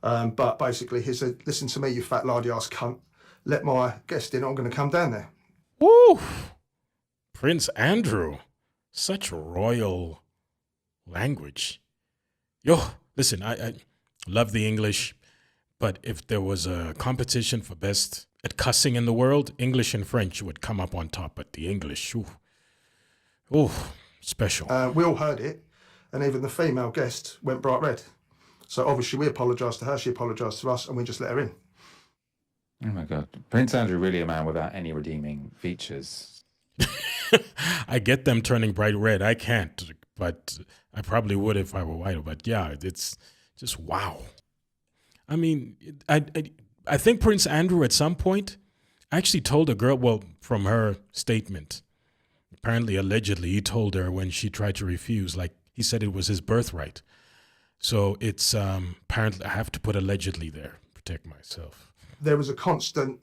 But basically, he said, listen to me, you fat lardy ass cunt. Let my guest in, I'm going to come down there. Woo! Prince Andrew. Such royal language. Yo, listen, I love the English, but if there was a competition for best at cussing in the world, English and French would come up on top, but the English, ooh, special. We all heard it, and even the female guest went bright red. So obviously we apologised to her, she apologised to us, and we just let her in. Oh my God. Prince Andrew, really a man without any redeeming features. I get them turning bright red. I can't, but I probably would if I were white. But yeah, it's just wow. I mean, I think Prince Andrew at some point actually told a girl, well, from her statement, apparently, allegedly, he told her when she tried to refuse, like he said it was his birthright. So it's apparently, I have to put allegedly there, protect myself. There was a constant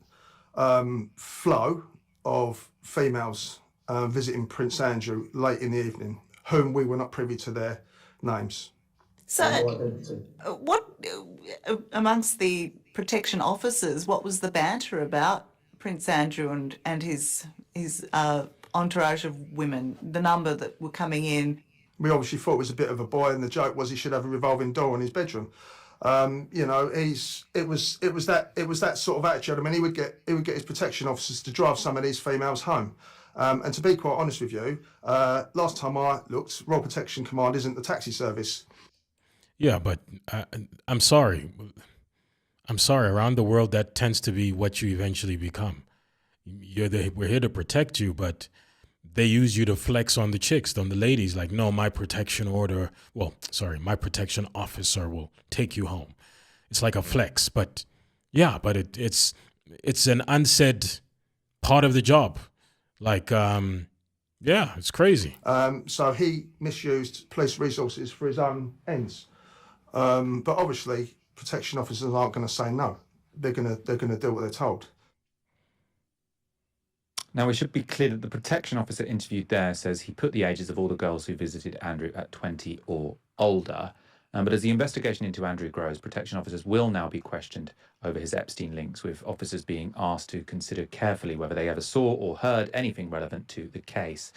flow of females visiting Prince Andrew late in the evening, whom we were not privy to their names. So, what amongst the protection officers? What was the banter about Prince Andrew and his entourage of women? The number that were coming in. We obviously thought it was a bit of a boy, and the joke was he should have a revolving door in his bedroom. You know, it was that sort of attitude. I mean, he would get his protection officers to drive some of these females home. And to be quite honest with you, last time I looked, Royal Protection Command isn't the taxi service. Yeah, but I'm sorry. Around the world, that tends to be what you eventually become. We're here to protect you, but they use you to flex on the chicks, on the ladies. Like, no, my protection officer will take you home. It's like a flex, but yeah, but it's an unsaid part of the job. Like, yeah, it's crazy. So he misused police resources for his own ends. But obviously, protection officers aren't going to say no. They're going to do what they're told. Now, we should be clear that the protection officer interviewed there says he put the ages of all the girls who visited Andrew at 20 or older. But as the investigation into Andrew grows, protection officers will now be questioned over his Epstein links, with officers being asked to consider carefully whether they ever saw or heard anything relevant to the case.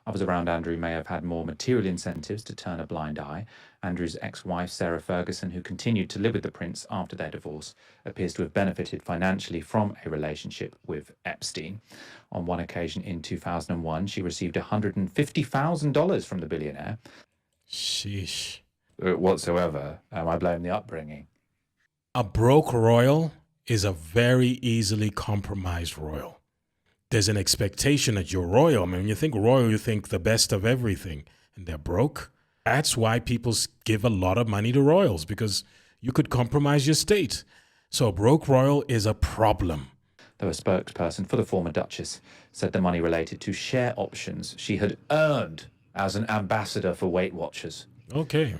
Others around Andrew may have had more material incentives to turn a blind eye. Andrew's ex-wife, Sarah Ferguson, who continued to live with the prince after their divorce, appears to have benefited financially from a relationship with Epstein. On one occasion in 2001, she received $150,000 from the billionaire. Sheesh. Whatsoever. I blame the upbringing. A broke royal is a very easily compromised royal. There's an expectation that you're royal. I mean, when you think royal, you think the best of everything, and they're broke. That's why people give a lot of money to royals, because you could compromise your state. So a broke royal is a problem. Though a spokesperson for the former Duchess said the money related to share options she had earned as an ambassador for Weight Watchers. Okay.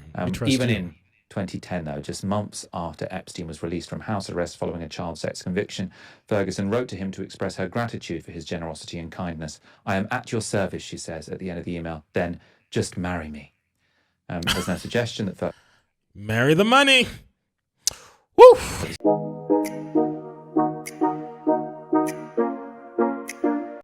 Even in 2010, though, just months after Epstein was released from house arrest following a child sex conviction, Ferguson wrote to him to express her gratitude for his generosity and kindness. "I am at your service," she says at the end of the email. "Then just marry me." There's no suggestion that marry the money. Woo!